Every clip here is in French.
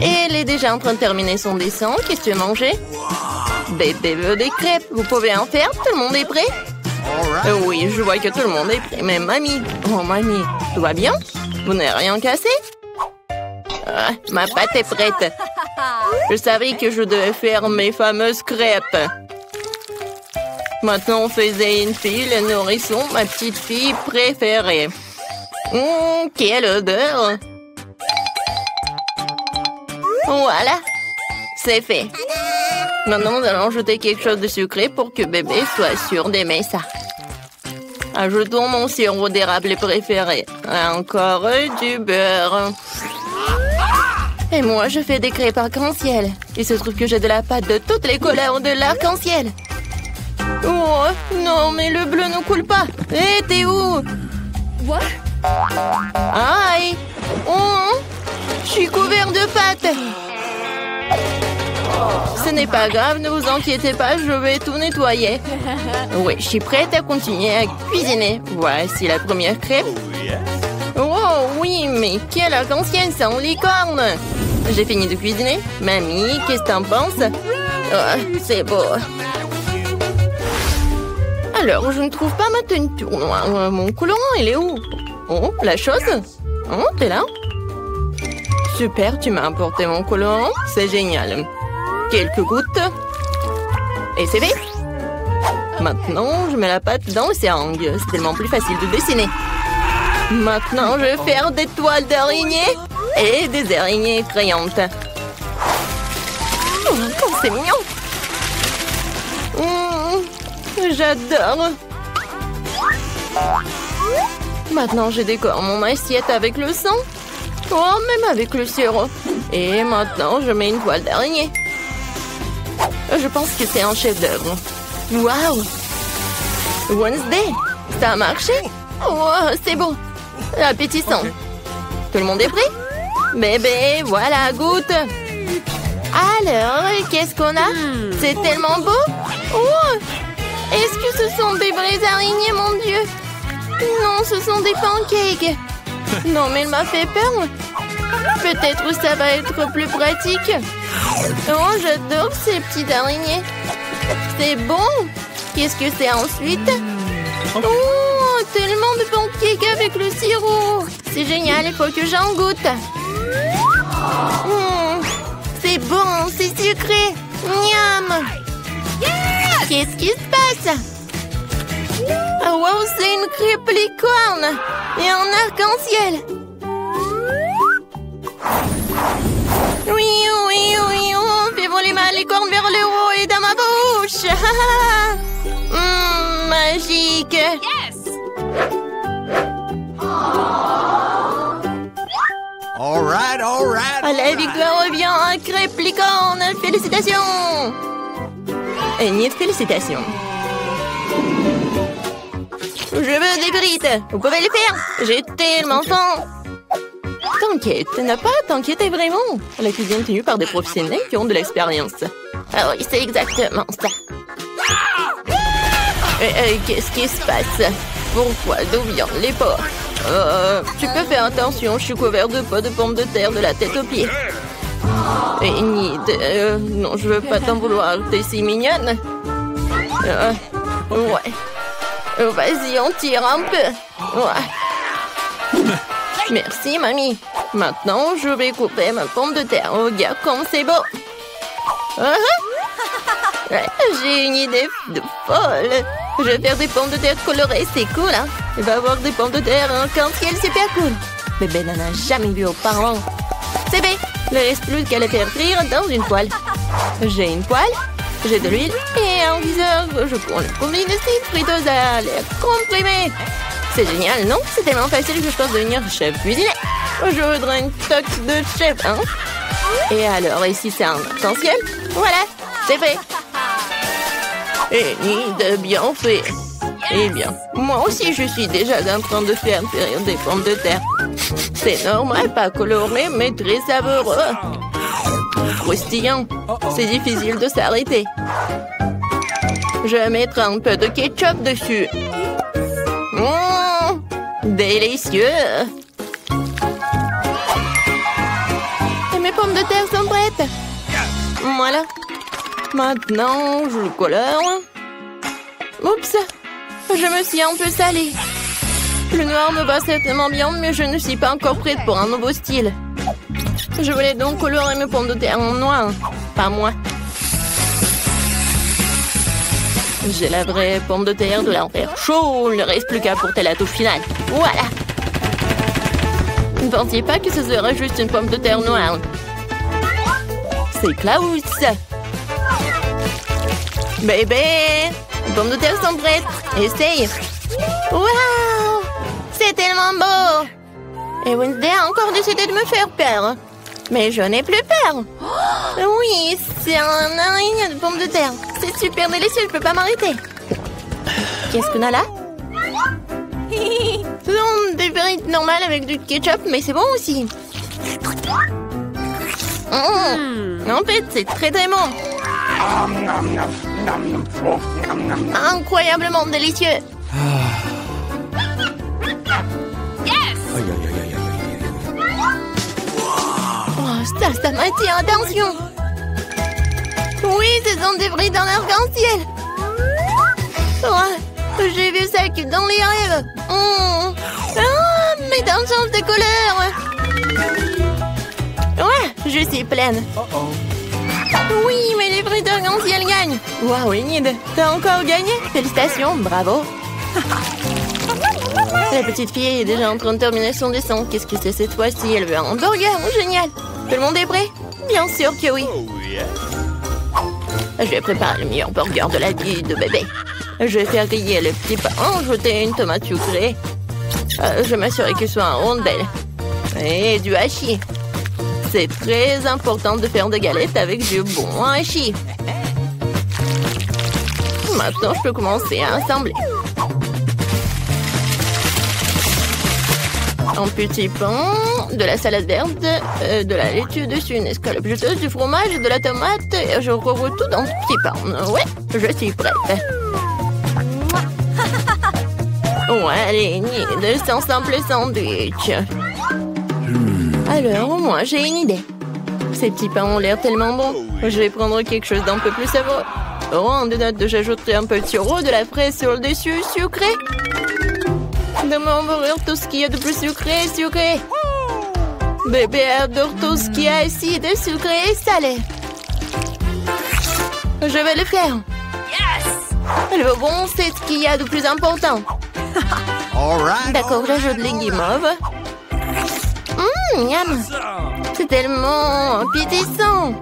Elle est déjà en train de terminer son dessin. Qu'est-ce que tu veux manger? Bébé veut des crêpes. Vous pouvez en faire? Tout le monde est prêt? Oui, je vois que tout le monde est prêt. Mais mamie, oh mamie, tout va bien? Vous n'avez rien cassé? Ah, ma pâte est prête. Je savais que je devais faire mes fameuses crêpes. Maintenant, on faisait une fille, le nourrisson, ma petite fille préférée. Quelle odeur! Voilà, c'est fait. Maintenant, nous allons ajouter quelque chose de sucré pour que bébé soit sûr d'aimer ça. Ajoutons mon sirop d'érable préféré. Encore du beurre. Et moi, je fais des crêpes arc-en-ciel. Il se trouve que j'ai de la pâte de toutes les couleurs de l'arc-en-ciel. Oh, non, mais le bleu ne coule pas. Hé, t'es où? What? Aïe! Oh, je suis couvert de pâte. Ce n'est pas grave, ne vous inquiétez pas, je vais tout nettoyer. Oui, je suis prête à continuer à cuisiner. Voici la première crêpe. Oh oui, mais quelle arc-en-ciel sans licorne! J'ai fini de cuisiner. Mamie, qu'est-ce que t'en penses? Oh, c'est beau. Alors, je ne trouve pas ma teinture noire. Mon colorant, il est où? Oh, la chose? Oh, t'es là? Super, tu m'as apporté mon colorant. C'est génial. Quelques gouttes. Et c'est fait. Maintenant, je mets la pâte dans le seringue. C'est tellement plus facile de dessiner. Maintenant, je vais faire des toiles d'araignées et des araignées effrayantes. Oh, c'est mignon. J'adore. Maintenant, je décore mon assiette avec le sang. Oh, même avec le sirop. Et maintenant, je mets une toile d'araignée. Je pense que c'est un chef-d'œuvre. Waouh! Wednesday, ça a marché? Oh, c'est bon. Appétissant. Tout le monde est prêt? Bébé, voilà, goûte. Alors, qu'est-ce qu'on a? C'est tellement beau. Oh! Est-ce que ce sont des vraies araignées, mon Dieu? Non, ce sont des pancakes. Non, mais elle m'a fait peur. Peut-être ça va être plus pratique. Oh, j'adore ces petites araignées. C'est bon. Qu'est-ce que c'est ensuite? Oh, tellement de pancakes avec le sirop. C'est génial, il faut que j'en goûte. C'est bon, c'est sucré. Miam. Qu'est-ce qui se passe? Oh, wow, c'est une crêpe licorne et un arc-en-ciel. Oui, oui, oui, oh, fais voler ma licorne vers le haut et dans ma bouche. Magique. Yes! All right. À la victoire revient un crêpe licorne. Félicitations. Et ni de félicitations. Je veux des frites. Vous pouvez les faire. J'ai tellement faim. T'inquiète, n'a pas à t'inquiéter vraiment. La cuisine est tenue par des professionnels qui ont de l'expérience. Ah oui, c'est exactement ça. Qu'est-ce qui se passe? Pourquoi? D'où viennent les porcs? Tu peux faire attention, je suis couvert de pots de pommes de terre de la tête aux pieds. Et ni de... non, je veux pas t'en vouloir, t'es si mignonne. Ouais. Vas-y, on tire un peu. Ouais. Merci, mamie. Maintenant, je vais couper ma pomme de terre. Regarde comme c'est beau. Ouais, j'ai une idée de folle. Je vais faire des pommes de terre colorées, c'est cool, hein? Il va avoir des pommes de terre en arc-en-ciel, super cool. Bébé n'en a jamais vu auparavant. C'est bien. Il ne reste plus qu'à les faire frire dans une poêle. J'ai une poêle, j'ai de l'huile et un viseur. Je prends le combine de friteuse à l'air comprimé. C'est génial, non? C'est tellement facile que je pense devenir chef cuisinier. Je voudrais une toque de chef, hein? Et alors, ici, c'est un arc-en-ciel. Voilà, c'est fait. Et ni de bien fait. Eh bien, moi aussi, je suis déjà en train de faire frire des pommes de terre. C'est normal, pas coloré, mais très savoureux. Croustillant. C'est difficile de s'arrêter. Je vais mettre un peu de ketchup dessus. Délicieux. Mais pommes de terre sont prêtes. Voilà. Maintenant, je le colore. Oups, je me suis un peu salée. Le noir me va certainement bien, mais je ne suis pas encore prête pour un nouveau style. Je voulais donc colorer mes pommes de terre en noir. Pas moi. J'ai la vraie pomme de terre de l'enfer chaud. Il ne reste plus qu'à porter la touche finale. Voilà. Ne pensiez pas que ce serait juste une pomme de terre noire. C'est Klaus. Bébé, les pommes de terre sont prêtes. Essaye. Waouh, c'est tellement beau. Et Wednesday a encore décidé de me faire peur. Mais je n'ai plus peur. Oui, c'est un araignée de pommes de terre. C'est super délicieux, je peux pas m'arrêter. Qu'est-ce qu'on a là? Ce sont des frites normales avec du ketchup, mais c'est bon aussi. En fait, c'est très très bon. Incroyablement délicieux. Oh, ça m'attire, attention. Oui, ce sont des frites en arc-en-ciel. Oh, j'ai vu ça que dans les rêves. Ah, mais dans le sens de couleur. Ouais, je suis pleine. Oui, mais les frites arc-en-ciel gagnent. Waouh, Enid, t'as encore gagné. Félicitations, bravo. La petite fille est déjà en train de terminer son dessin. Qu'est-ce que c'est cette fois-ci? Elle veut un hamburger. Génial. Tout le monde est prêt? Bien sûr que oui. Je vais préparer le meilleur burger de la vie de bébé. Je vais faire griller le petit pain, ajouter une tomate sucrée. Je vais m'assurer qu'il soit en rondelle. Et du hachis. C'est très important de faire des galettes avec du bon hachis. Maintenant, je peux commencer à assembler. Un petit pain, de la salade verte, de la laitue dessus, une escalope juteuse, du fromage, de la tomate, et je recouvre tout dans ce petit pain. Ouais, je suis prête. Ouais, allez, Enid, c'est un simple sandwich. Alors, moi, j'ai une idée. Ces petits pains ont l'air tellement bons. Je vais prendre quelque chose d'un peu plus savoureux. Oh, en des notes, j'ajouterai un peu de sirop, de la fraise sur le dessus, sucré. De mon burger, tout ce qu'il y a de plus sucré, sucré. Bébé adore tout ce qui est acide, sucré et salé. Je vais le faire. Le bon, c'est ce qu'il y a de plus important. D'accord, j'ajoute les guimauves. Miam. C'est tellement appétissant.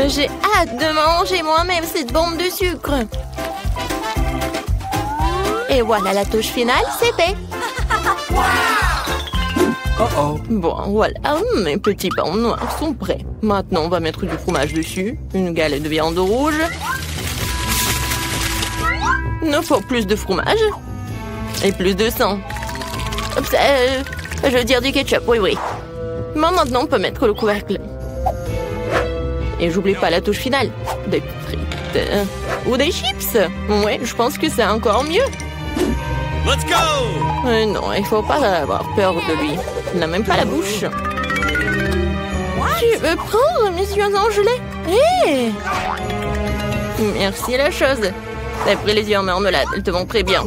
J'ai hâte de manger moi-même cette bombe de sucre. Et voilà la touche finale, c'est fait. Bon, voilà, mes petits pains noirs sont prêts. Maintenant, on va mettre du fromage dessus, une galette de viande rouge. Il nous faut plus de fromage et plus de sang. Oups, je veux dire du ketchup, oui. Mais maintenant, on peut mettre le couvercle. Et j'oublie pas la touche finale. Des frites ou des chips. Ouais, je pense que c'est encore mieux. Let's go! Non, il faut pas avoir peur de lui. Il n'a même pas la bouche. Tu veux prendre mes yeux en gelée? Hé! Merci la chose. Après les yeux en marmelade, elles te vont très bien.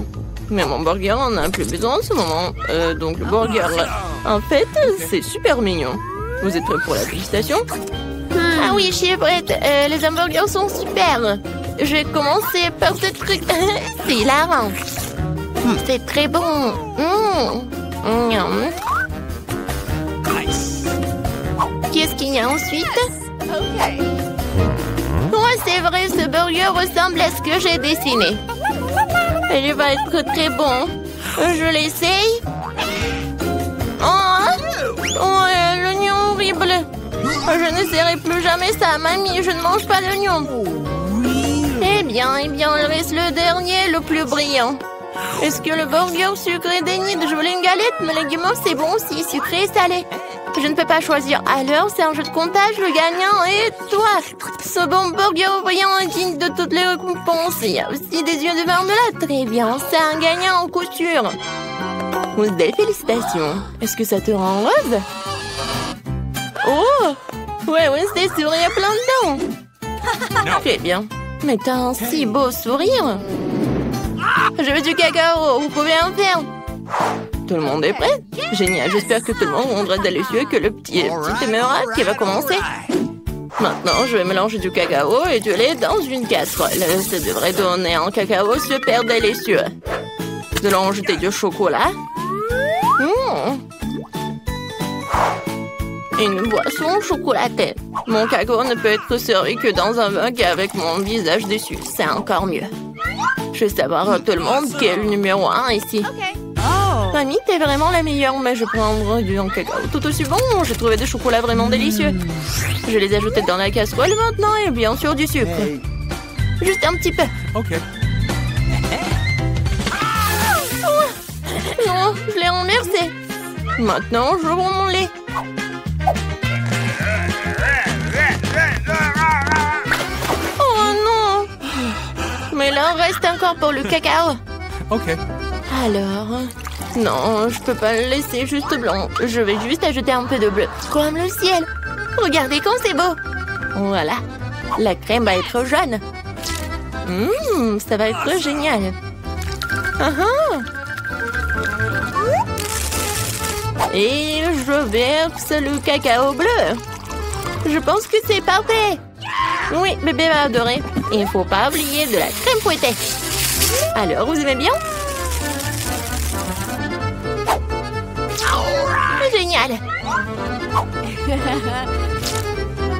Mais mon burger en a plus besoin en ce moment. Donc le burger, en fait, c'est super mignon. Vous êtes prêts pour la dégustation? Ah oui, je suis prête. Les hamburgers sont super. Je vais commencer par ce truc. C'est hilarant. C'est très bon. Qu'est-ce qu'il y a ensuite? Ouais, c'est vrai, ce burger ressemble à ce que j'ai dessiné. Il va être très bon. Je l'essaye. Oh, l'oignon horrible. Je ne serai plus jamais ça, mamie. Je ne mange pas l'oignon. Eh bien, il reste le dernier, le plus brillant. Est-ce que le burger sucré d'Enid? Je voulais une galette, mais les guimauves, c'est bon aussi, sucré et salé. Je ne peux pas choisir. Alors, c'est un jeu de comptage, le gagnant est toi. Ce bon burger brillant est digne de toutes les récompenses. Il y a aussi des yeux de marmelade. Très bien, c'est un gagnant en coup sûr. Wednesday, félicitations. Est-ce que ça te rend heureuse? Oh! Ouais, Wednesday sourit à plein dedans. Très bien. Mais t'as un si beau sourire. Je veux du cacao, vous pouvez en faire. Tout le monde est prêt? Génial, j'espère que tout le monde rendra délicieux et que le petit émeraude qui va commencer. Maintenant, je vais mélanger du cacao et du lait dans une casserole. Ça devrait donner un cacao super délicieux. Nous allons ajouter du chocolat. Une boisson chocolatée. Mon cacao ne peut être servi que dans un mug avec mon visage dessus. C'est encore mieux. Je veux savoir tout le monde qui est le numéro 1 ici. Mamie, t'es vraiment la meilleure, mais je prendrai du cacao tout aussi bon. J'ai trouvé des chocolats vraiment délicieux. Je les ai ajoutés dans la casserole maintenant et bien sûr du sucre. Juste un petit peu. OK. Non, je l'ai renversé. Maintenant, je prends mon lait. Oh non! Mais là, reste encore pour le cacao. OK. Alors... Non, je peux pas le laisser juste blanc. Je vais juste ajouter un peu de bleu. Comme le ciel. Regardez comme c'est beau. Voilà. La crème va être jaune. Ça va être génial. Et je verse le cacao bleu. Je pense que c'est parfait. Oui, bébé va adorer. Et il ne faut pas oublier de la crème fouettée. Alors, vous aimez bien? Génial.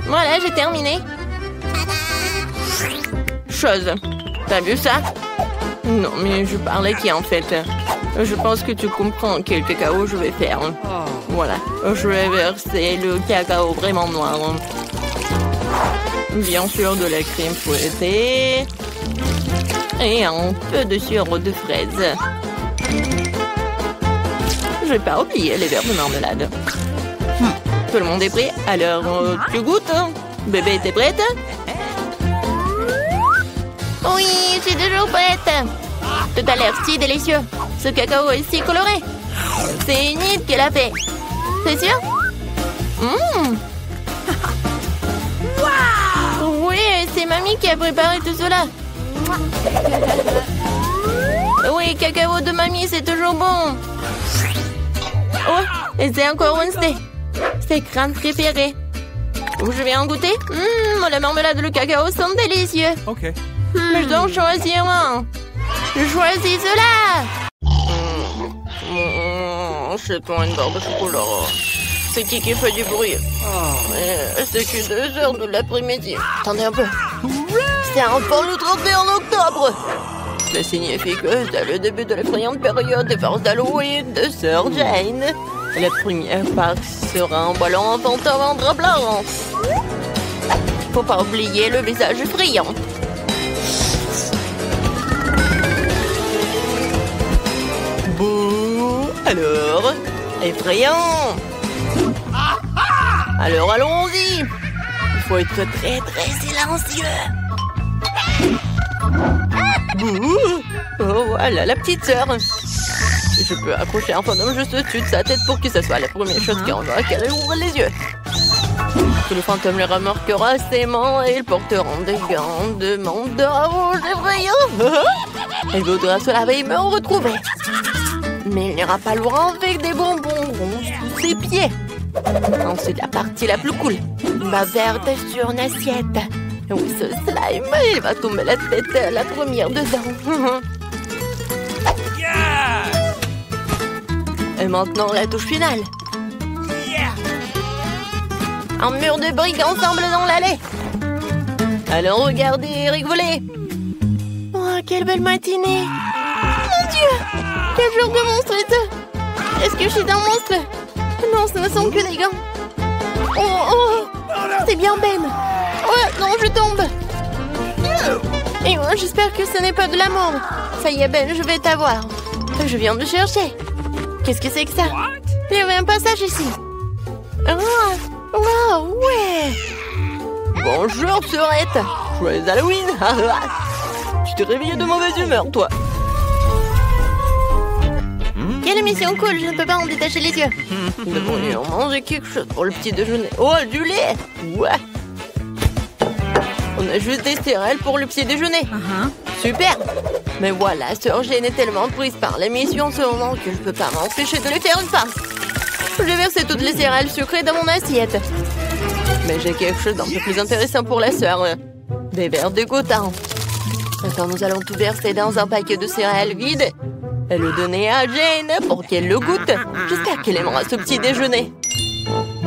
Voilà, j'ai terminé. Chose. T'as vu ça? Non, mais je parlais qui en fait? Je pense que tu comprends quel cacao je vais faire. Voilà, je vais verser le cacao vraiment noir. Bien sûr, de la crème fouettée. Et un peu de sirop de fraise. Je vais pas oublier les verres de marmelade. Tout le monde est prêt? Alors, tu goûtes? Bébé, t'es prête? Oui, je suis toujours prête. Tout a l'air si délicieux. Ce cacao est si coloré. C'est Enid qui l'a fait. C'est sûr? Oui, c'est mamie qui a préparé tout cela. Oui, cacao de mamie, c'est toujours bon. Oh, et c'est encore Wednesday. Ses crânes préférées. Je vais en goûter. La marmelade et le cacao sont délicieux. OK. Mais je dois en choisir un. Je choisis cela. C'est toi une barre de chocolat. C'est qui fait du bruit? C'est que 2 heures de l'après-midi. Attendez un peu. C'est encore le 31 octobre. Cela signifie que c'est le début de l'effrayante période des farces d'Halloween de Sœur Jane. La première part sera un ballon enfantin en drap blanc. Faut pas oublier le visage effrayant. Bouh! Alors, effrayant! Alors allons-y! Il faut être très silencieux. Bouh! Oh voilà la petite sœur. Je peux accrocher un fantôme juste au-dessus de sa tête pour que ce soit la première chose qui en va qu'elle ouvre les yeux. Que le fantôme le remarquera aisément et ils porteront des gants de mandat rouge effrayants. Elle voudra se laver et me retrouver. Mais il n'ira pas loin avec des bonbons ronds sous ses pieds. Ensuite, la partie la plus cool. Ma verte sur une assiette. Oui, ce slime, il va tomber la tête la première dedans. Et maintenant, la touche finale. Un mur de briques ensemble dans l'allée. Allons regarder et rigoler. Oh, quelle belle matinée. Mon Dieu, quel genre de monstre est-ce? Est-ce que je suis un monstre? Non, ce ne sont que des gants. Oh, c'est bien Ben. Oh, non, je tombe. Et moi, j'espère que ce n'est pas de la mort. Ça y est, Ben, je vais t'avoir. Je viens de chercher. Qu'est-ce que c'est que ça? Il y avait un passage ici. Oh, ouais. Bonjour, Sœurette. Joyeux Halloween. Tu t'es réveillée de mauvaise humeur, toi. Quelle mission cool, je ne peux pas en détacher les yeux. Nous devrions manger quelque chose pour le petit déjeuner. Oh, du lait! Ouais! On a juste des céréales pour le petit déjeuner. Super! Mais voilà, Sœur Jane est tellement prise par la mission en ce moment que je peux pas m'empêcher de lui faire une farce. J'ai versé toutes les céréales sucrées dans mon assiette. Mais j'ai quelque chose d'un peu plus intéressant pour la sœur. Des verres dégoûtants. Maintenant, nous allons tout verser dans un paquet de céréales vide et le donner à Jane pour qu'elle le goûte. J'espère qu'elle aimera ce petit déjeuner.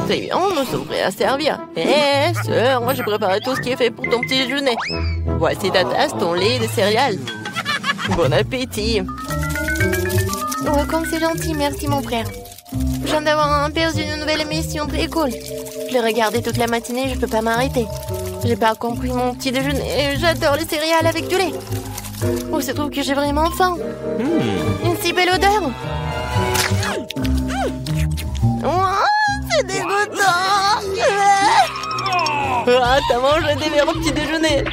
C'est bien, nous sommes prêts à servir. Sœur, moi j'ai préparé tout ce qui est fait pour ton petit déjeuner. Voici ta tasse, ton lait et des céréales. Bon appétit. Oh, comme c'est gentil, merci mon frère. Je viens d'avoir un aperçu d'une nouvelle émission très cool. Je l'ai regardée toute la matinée, je peux pas m'arrêter. J'ai pas compris mon petit déjeuner. J'adore les céréales avec du lait. Oh, se trouve que j'ai vraiment faim. Une si belle odeur. Oh, c'est dégoûtant. Ah, t'as mangé des verres au petit déjeuner.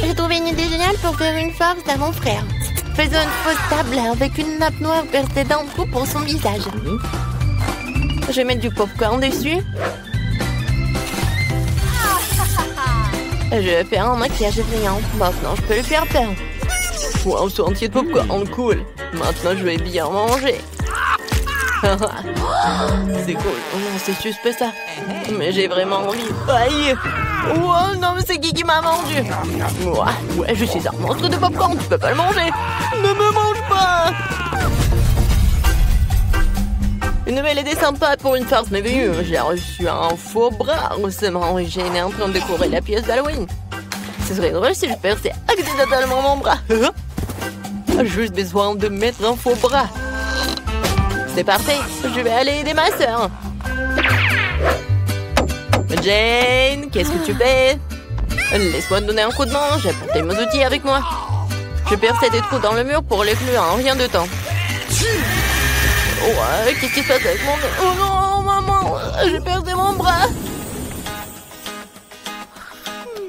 J'ai trouvé une idée géniale pour faire une farce à mon frère. Faisons une fausse table avec une nappe noire percée d'un trou pour son visage. Je vais mettre du popcorn dessus. Je vais faire un maquillage brillant. Maintenant, je peux lui faire peur. Wow, ce entier de popcorn, cool. Maintenant, je vais bien manger. C'est cool. Oh non, c'est suspect ça. Mais j'ai vraiment envie. Aïe. Oh non, mais c'est qui m'a mordu? Ouais, je suis un monstre de popcorn, tu peux pas le manger. Ne me mange pas. Une nouvelle idée sympa pour une farce merveilleuse. J'ai reçu un faux bras. Récemment, Jane est en train de décorer la pièce d'Halloween. Ce serait drôle si je perçais accidentellement mon bras. J'ai juste besoin de mettre un faux bras. C'est parfait, je vais aller aider ma sœur. Jane, qu'est-ce que tu fais? Laisse-moi te donner un coup de main, j'ai apporté mes outils avec moi. Je perçais des trous dans le mur pour les clous en rien de temps. Ouais, qu'est-ce qui se passe avec mon... Oh non, maman, j'ai perdu mon bras.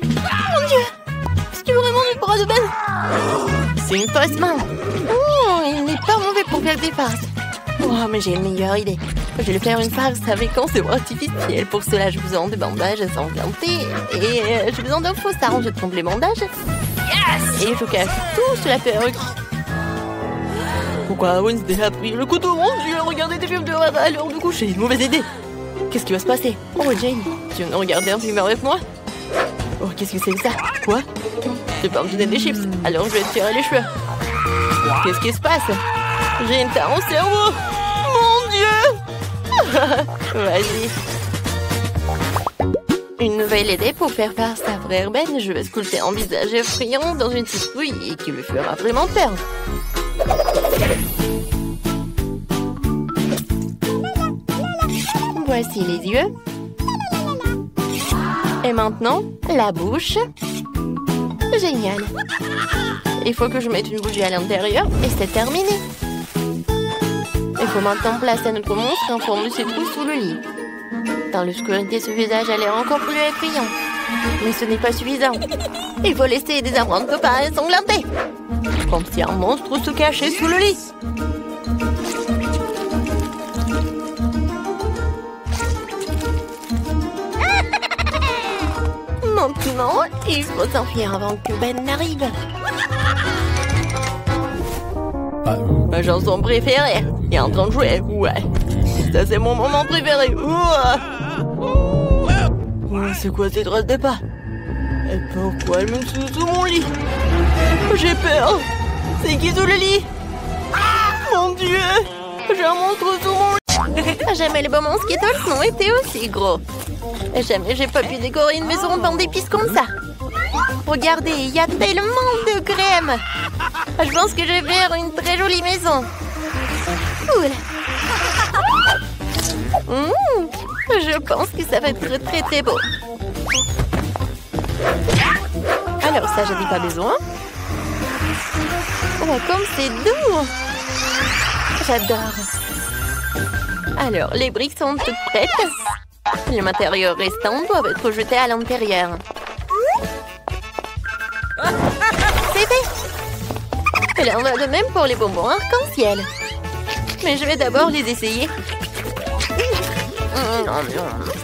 Mon Dieu, c'est vraiment du bras de Ben? C'est une fausse main. Oh, il n'est pas mauvais pour faire des farces. Oh, mais j'ai une meilleure idée. Je vais faire une farce avec un sébum artificiel. Pour cela, j'ai besoin de bandages ensanglantés. Et j'ai besoin d'un faux sarong. Je trompe les bandages. Yes! Et je cache tout sous la perruque. Pourquoi Wednesday a pris le couteau? Mon Dieu, regardez des films d'horreur à l'heure de coucher. Mauvaise idée. Qu'est-ce qui va se passer? Oh, Jane, tu viens de regarder un film avec moi? Oh, qu'est-ce que c'est que ça? Quoi? Tu peux me donner des chips. Alors, je vais te tirer les cheveux. Qu'est-ce qui se passe? J'ai une tache au cerveau. Mon Dieu. Vas-y. Une nouvelle idée pour faire farce à frère Ben. Je vais sculpter un visage effrayant dans une citrouille qui lui fera vraiment peur. Voici les yeux. Et maintenant, la bouche. Génial. Il faut que je mette une bougie à l'intérieur et c'est terminé. Il faut maintenant placer notre monstre en forme de citrouille sous le lit. Dans l'obscurité, ce visage a l'air encore plus effrayant. Mais ce n'est pas suffisant. Il faut laisser des empreintes de pas ensanglantées. Comme si un monstre se cachait sous le lit. Maintenant, il faut s'enfuir avant que Ben n'arrive. Ma chanson préférée est en train de jouer. Ouais. Ça, c'est mon moment préféré. C'est quoi cette trace de pas? Et pourquoi elle me suit sous mon lit? J'ai peur. C'est qui sous le lit? Mon Dieu. J'ai un monstre sous mon lit. Jamais les beaux monstres qui touchent n'ont été aussi gros. Jamais j'ai pas pu décorer une maison dans des pistes comme ça. Regardez, il y a tellement de crème. Je pense que je vais faire une très jolie maison. Cool. Je pense que ça va être très très beau. Alors ça, j'en ai pas besoin. Oh, comme c'est doux. J'adore. Alors, les briques sont toutes prêtes. Les matériaux restants doivent être jetés à l'intérieur. C'est fait. Il en va de même pour les bonbons arc-en-ciel. Mais je vais d'abord les essayer.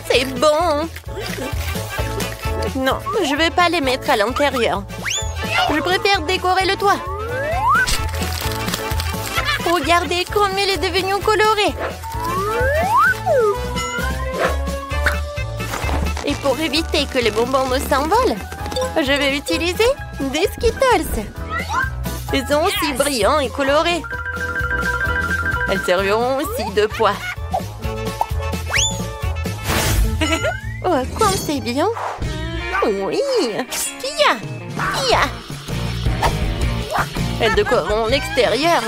C'est bon. Non, je vais pas les mettre à l'intérieur. Je préfère décorer le toit. Regardez comme il est devenu coloré. Et pour éviter que les bonbons ne s'envolent, je vais utiliser des Skittles. Ils sont aussi brillants et colorés. Elles serviront aussi de poids. Oh, comme c'est bien. Oui. Kia. Elles décoreront l'extérieur.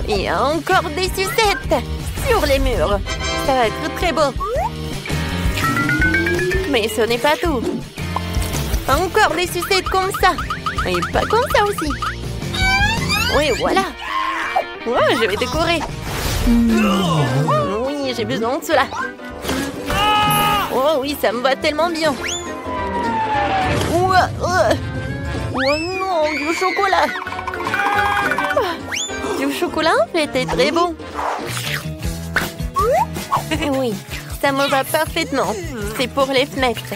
Il y a encore des sucettes sur les murs. Ça va être très beau. Mais ce n'est pas tout. Encore des sucettes comme ça. Et pas comme ça aussi. Oui, voilà. Ouais, je vais décorer. Oui, j'ai besoin de cela. Oh oui, ça me va tellement bien. Oh non, du chocolat. Du chocolat, c'était très bon. Oui, ça me va parfaitement. C'est pour les fenêtres.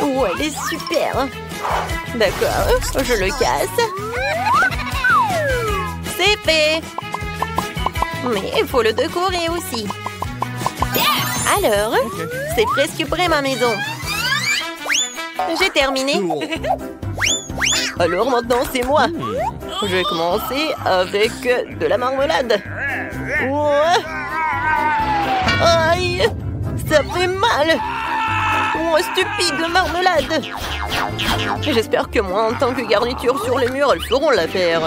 Oh, elle est super. D'accord, je le casse. C'est fait. Mais il faut le décorer aussi. Alors, c'est presque prêt ma maison. J'ai terminé. Alors maintenant, c'est moi. Je vais commencer avec de la marmelade. Ouais. Aïe, ça fait mal. Oh, stupide marmelade. J'espère que moi, en tant que garniture sur les murs, elles feront l'affaire.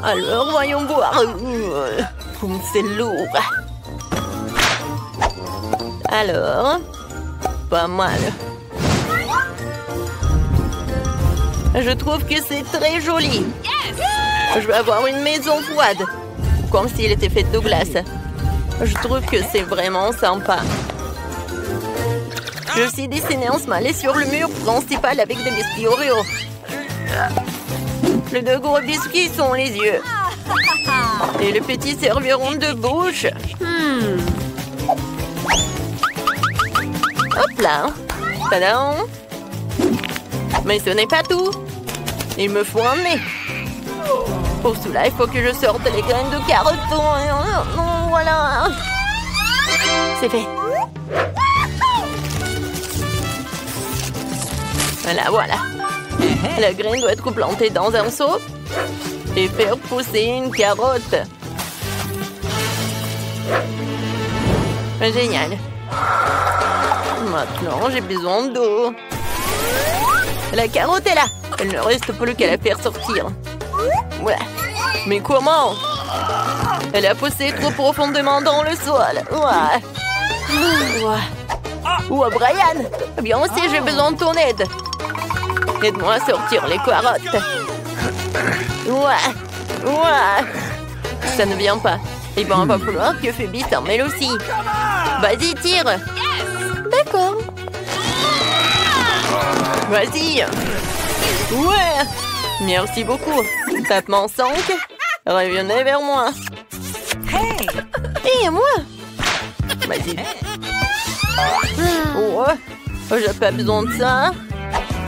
Alors, voyons voir. C'est lourd. Alors, pas mal. Je trouve que c'est très joli. Je vais avoir une maison froide, comme s'il était fait de glace. Je trouve que c'est vraiment sympa. Je suis dessiné en smiley sur le mur principal avec des biscuits Oreo. Les deux gros biscuits sont les yeux. Et les petits serviront de bouche. Hop là. Tadam. Mais ce n'est pas tout. Il me faut un nez. Pour cela, il faut que je sorte les graines de carottes. Voilà. C'est fait. Voilà. La graine doit être plantée dans un seau et faire pousser une carotte. Génial. Maintenant, j'ai besoin d'eau. La carotte est là. Il ne reste plus qu'à la faire sortir. Ouais. Mais comment? Elle a poussé trop profondément dans le sol. Ouais. Oh, Brian. Bien aussi, j'ai besoin de ton aide. Aide-moi à sortir les carottes. Ouais. Ça ne vient pas. Il va falloir que Phoebe s'en mêle aussi. Vas-y, tire. D'accord. Vas-y. Ouais. Merci beaucoup. Tapement 5. Revenez vers moi. Hey. Et moi. Vas-y. Ouais. J'ai pas besoin de ça.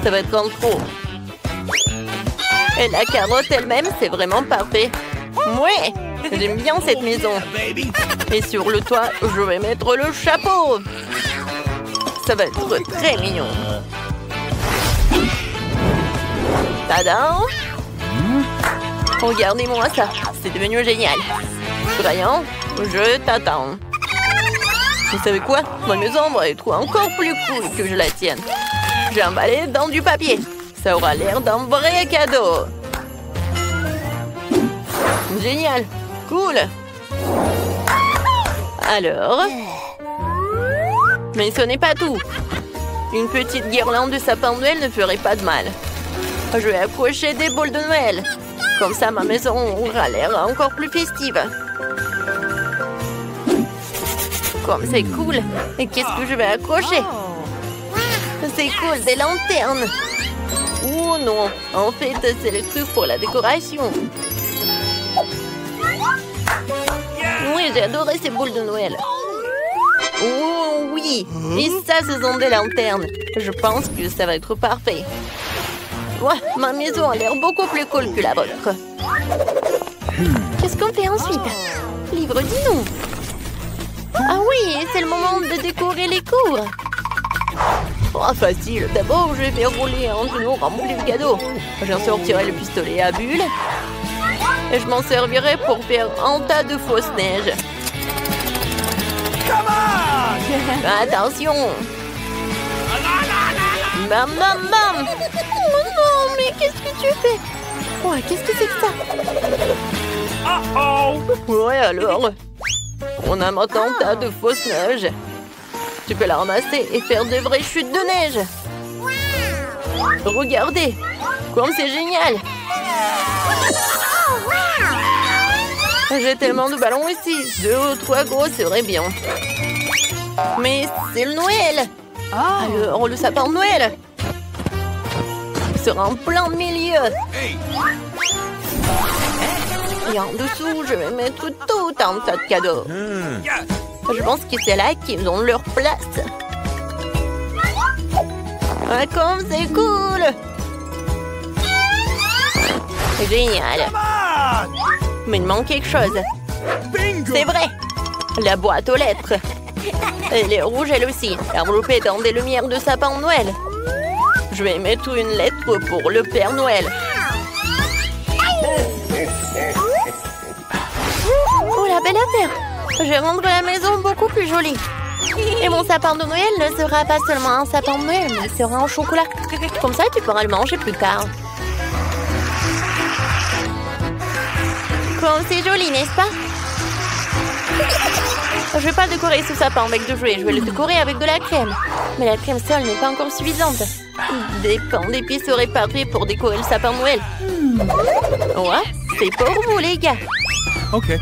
Ça va être en trop. Et la carotte elle-même, c'est vraiment parfait. Ouais. J'aime bien cette maison. Et sur le toit, je vais mettre le chapeau. Ça va être très mignon. Tadam! Regardez-moi ça. C'est devenu génial. Brian, je t'attends. Vous savez quoi? Ma maison va être encore plus cool que je la tienne. J'ai emballé dans du papier. Ça aura l'air d'un vrai cadeau. Génial. Cool. Alors... Mais ce n'est pas tout. Une petite guirlande de sapin de Noël ne ferait pas de mal. Je vais accrocher des boules de Noël. Comme ça, ma maison aura l'air encore plus festive. Comme c'est cool. Et qu'est-ce que je vais accrocher? C'est cool, des lanternes. Oh non, en fait, c'est le truc pour la décoration. Oui, j'ai adoré ces boules de Noël. Oh oui, et ça, ce sont des lanternes. Je pense que ça va être parfait. Ouais, ma maison a l'air beaucoup plus cool que la vôtre. Qu'est-ce qu'on fait ensuite? Livre, dis-nous. Ah oui, c'est le moment de décorer les cours. Oh, facile. D'abord, je vais rouler un tonneau rempli de cadeaux. J'en sortirai le pistolet à bulles. Et je m'en servirai pour faire un tas de fausses neiges. Attention. Bam, bam, bam. Oh non, mais qu'est-ce que tu fais? Ouais, qu'est-ce que c'est que ça? Ouais, alors. On a maintenant un tas de fausses neiges. Tu peux la ramasser et faire de vraies chutes de neige. Regardez, comme c'est génial. J'ai tellement de ballons ici. 2 ou 3 gros serait bien. Mais c'est le Noël. Alors, le sapin de Noël sera en plein milieu. Et en dessous, je vais mettre tout un tas de cadeaux. Je pense que c'est là qu'ils ont leur place. Ah, comme c'est cool! Génial! Mais il manque quelque chose. C'est vrai! La boîte aux lettres. Elle est rouge elle aussi, enveloppée dans des lumières de sapin de Noël. Je vais mettre une lettre pour le Père Noël. Oh, la belle affaire! Je vais rendre la maison beaucoup plus jolie. Et mon sapin de Noël ne sera pas seulement un sapin de Noël, mais il sera en chocolat. Comme ça, tu pourras le manger plus tard. Comme c'est joli, n'est-ce pas? Je vais pas décorer ce sapin avec de jouets, je vais le décorer avec de la crème. Mais la crème seule n'est pas encore suffisante. Des pains d'épices seraient parfaits pour décorer le sapin de Noël. Ouais, c'est pour vous, les gars. Ok.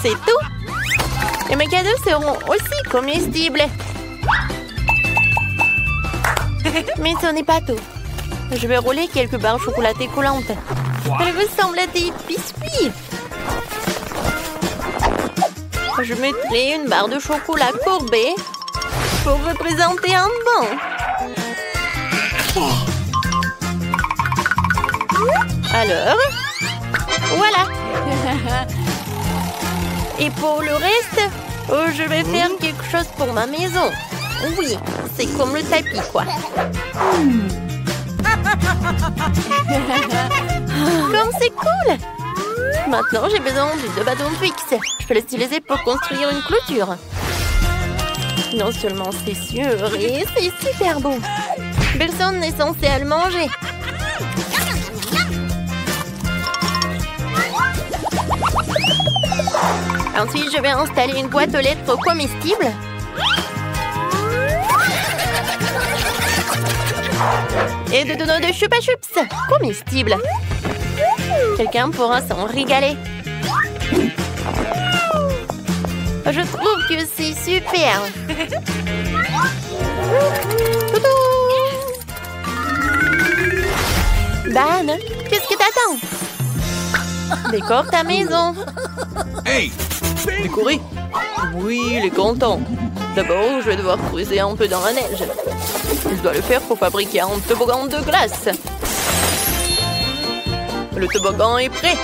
C'est tout. Et mes cadeaux seront aussi comestibles. Mais ce n'est pas tout. Je vais rouler quelques barres chocolatées coulantes. Elles ressemblent à des biscuits. Je mettrai une barre de chocolat courbée pour représenter un banc. Alors, voilà. Et pour le reste, je vais faire quelque chose pour ma maison. Oui, c'est comme le tapis, quoi. Comme c'est cool! Maintenant, j'ai besoin de 2 bâtons fixes. Je peux les utiliser pour construire une clôture. Non seulement c'est sûr, et c'est super beau. Personne n'est censé le manger. Ensuite, je vais installer une boîte aux lettres comestible. Et de donuts de Chupa Chups comestibles. Quelqu'un pourra s'en régaler. Je trouve que c'est super. Dan, qu'est-ce que t'attends? Décore ta maison. Hey! Décorer? Oui, il est content. D'abord, je vais devoir creuser un peu dans la neige. Je dois le faire pour fabriquer un toboggan de glace. Le toboggan est prêt.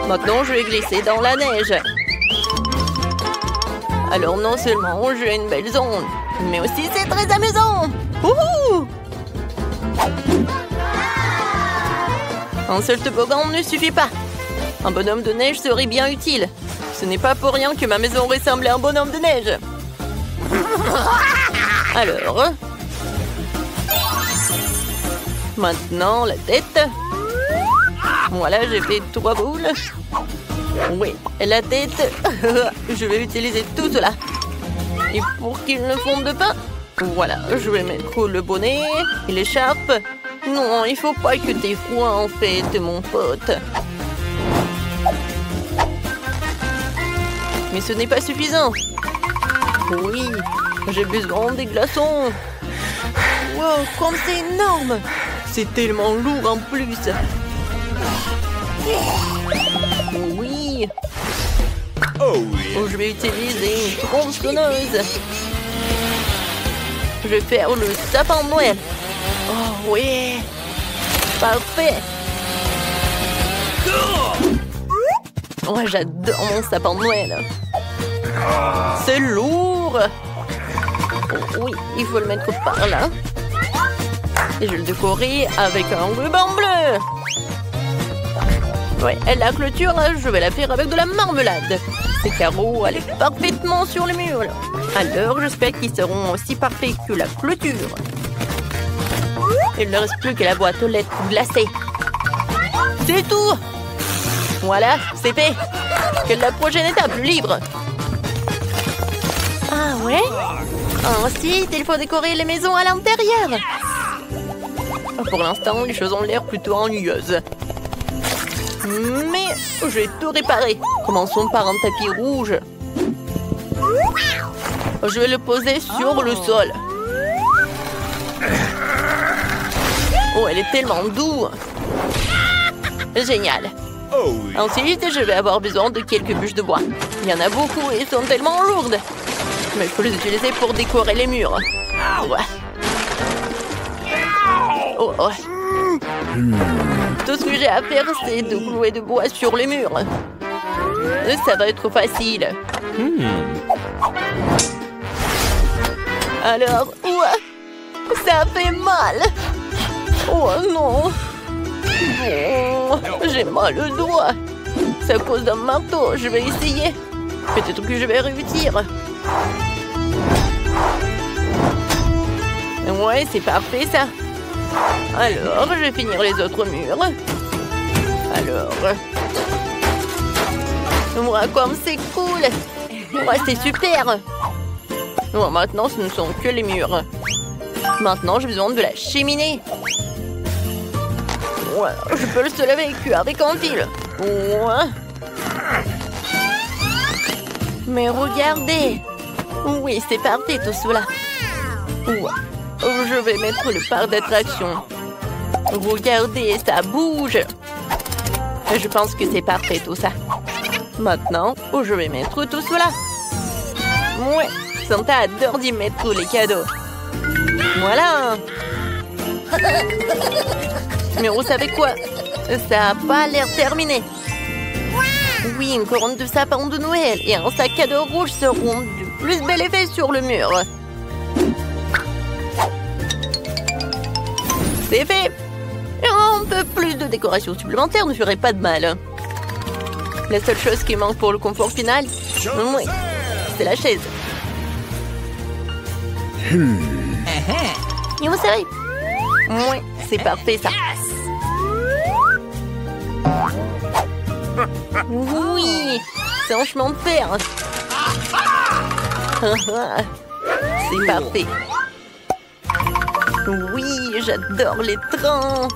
Maintenant, je vais glisser dans la neige. Alors, non seulement j'ai une belle zone, mais aussi c'est très amusant. Wouhou! Un seul toboggan ne suffit pas. Un bonhomme de neige serait bien utile. Ce n'est pas pour rien que ma maison ressemble à un bonhomme de neige. Alors... Maintenant, la tête. Voilà, j'ai fait 3 boules. Oui, la tête. Je vais utiliser tout cela. Et pour qu'il ne fonde pas, voilà, je vais mettre le bonnet et l'écharpe. Non, il faut pas que t'aies froid en fait, mon pote. Mais ce n'est pas suffisant. Oui, j'ai besoin des glaçons. Wow, comme c'est énorme! C'est tellement lourd en plus! Oui! Oh yeah. Je vais utiliser une tronçonneuse. Je vais faire le sapin de Noël. Oh oui! Parfait! Oh, j'adore mon sapin de Noël. C'est lourd! Oh, oui, il faut le mettre par là. Et je vais le décorer avec un ruban bleu. Ouais, et la clôture, je vais la faire avec de la marmelade. Ces carreaux allaient parfaitement sur le mur. Alors, j'espère qu'ils seront aussi parfaits que la clôture. Il ne reste plus que la boîte aux lettres glacées. C'est tout! Voilà, c'est fait. Quelle est la prochaine étape, le livre? Ah ouais? Ensuite, il faut décorer les maisons à l'intérieur. Pour l'instant, les choses ont l'air plutôt ennuyeuses. Mais je vais tout réparer. Commençons par un tapis rouge. Je vais le poser sur le sol. Oh, elle est tellement douce. Génial. Oh yeah. Ensuite, je vais avoir besoin de quelques bûches de bois. Il y en a beaucoup et sont tellement lourdes. Mais il faut les utiliser pour décorer les murs. Ouais. Oh, oh. Tout ce que j'ai à faire, c'est de clouer de bois sur les murs. Ça va être facile. Alors, ouais, ça fait mal. Oh non. Oh, j'ai mal au doigt. C'est à cause d'un marteau. Je vais essayer. Peut-être que je vais réussir. Ouais, c'est parfait ça. Alors, je vais finir les autres murs. Alors... Ouais, comme c'est cool. Ouais, c'est super. Ouais, maintenant, ce ne sont que les murs. Maintenant, j'ai besoin de la cheminée. Ouais, je peux le soulever avec un fil. Ouais. Mais regardez. Oui, c'est parfait tout cela. Ouais. Je vais mettre le parc d'attraction. Regardez, ça bouge. Je pense que c'est parfait tout ça. Maintenant, je vais mettre tout cela. Ouais, Santa adore d'y mettre les cadeaux. Voilà. Mais vous savez quoi? Ça n'a pas l'air terminé. Oui, une couronne de sapin de Noël et un sac à dos rouge seront du plus bel effet sur le mur. C'est fait. Un peu plus de décoration supplémentaire ne ferait pas de mal. La seule chose qui manque pour le confort final, oui, c'est la chaise. Et vous savez, oui, c'est parfait ça. Oui, c'est un chemin de fer. C'est parfait. Oui, j'adore les trains.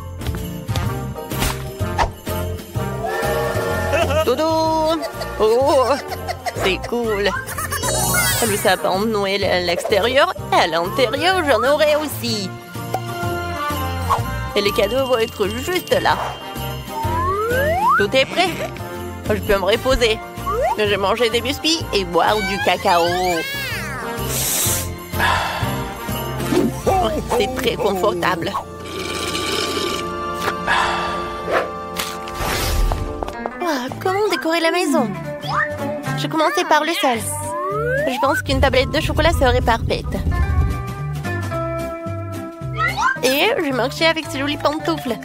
Dodo. Oh, c'est cool. Le sapin de Noël à l'extérieur et à l'intérieur, j'en aurai aussi. Et les cadeaux vont être juste là. Tout est prêt. Je peux me reposer. Je vais manger des biscuits et boire du cacao. C'est très confortable. Oh, comment décorer la maison? Je commençais par le sol. Je pense qu'une tablette de chocolat serait parfaite. Et je marchais avec ces jolies pantoufles.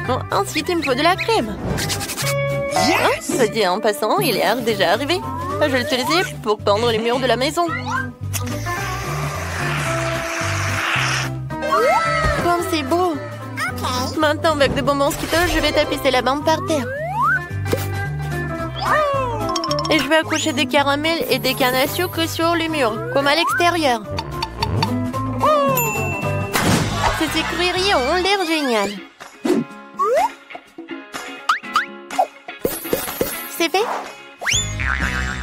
Oh, ensuite, il me faut de la crème. Oh, ça dit en passant, il est déjà arrivé. Je vais l'utiliser pour peindre les murs de la maison. Comme c'est beau. Maintenant, avec des bonbons Skittles, je vais tapisser la bande par terre. Et je vais accrocher des caramels et des cannes à sucre sur les murs, comme à l'extérieur. Ces écrieries ont l'air géniales. C'est fait.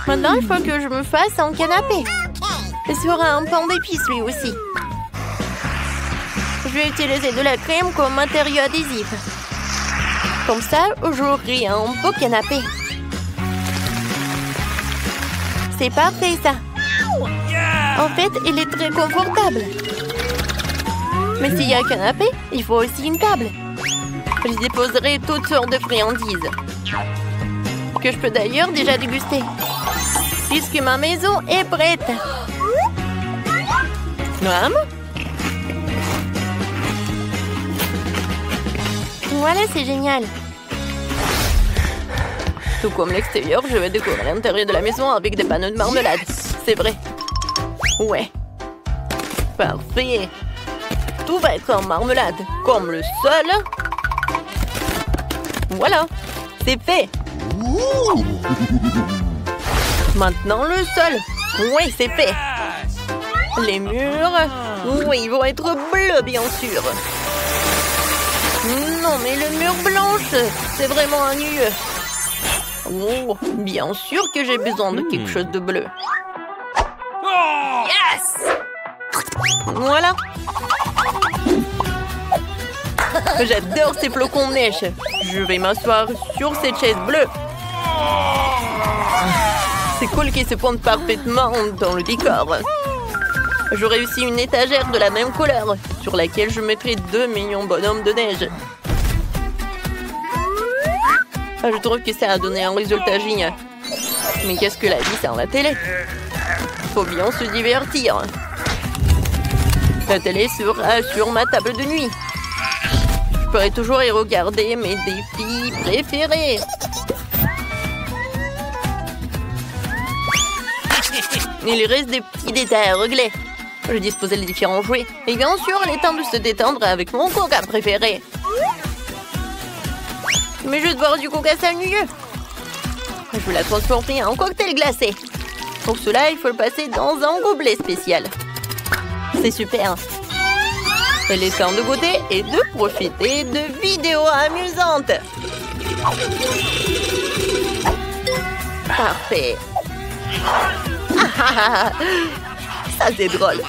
Maintenant, il faut que je me fasse un canapé. Sur un pan d'épices lui aussi. Je vais utiliser de la crème comme matériau adhésif. Comme ça, j'aurai un beau canapé. C'est parfait, ça. En fait, il est très confortable. Mais s'il y a un canapé, il faut aussi une table. Je déposerai toutes sortes de friandises. Que je peux d'ailleurs déjà déguster. Puisque ma maison est prête. Voilà, c'est génial. Tout comme l'extérieur, je vais décorer l'intérieur de la maison avec des panneaux de marmelade. C'est vrai. Ouais. Parfait. Tout va être en marmelade, comme le sol. Voilà, c'est fait. Maintenant le sol. Oui, c'est fait. Les murs. Oui, ils vont être bleus, bien sûr. Non, mais le mur blanche, c'est vraiment ennuyeux. Oh, bien sûr que j'ai besoin de quelque chose de bleu. Yes! Voilà. J'adore ces flocons de neige. Je vais m'asseoir sur cette chaise bleue. C'est cool qu'ils se pointent parfaitement dans le décor. J'aurai aussi une étagère de la même couleur sur laquelle je mettrai 2 millions de bonhommes de neige. Je trouve que ça a donné un résultat génial. Mais qu'est-ce que la vie sans la télé? Faut bien se divertir. La télé sera sur ma table de nuit. Je pourrai toujours y regarder mes défis préférés. Il reste des petits détails à régler. Je disposais les différents jouets. Et bien sûr, il est temps de se détendre avec mon coca préféré. Mais je vais boire du coca, c'est ennuyeux. Je vais la transformer en cocktail glacé. Pour cela, il faut le passer dans un gobelet spécial. C'est super. Il est temps de goûter et de profiter de vidéos amusantes. Parfait. Ça, c'est drôle.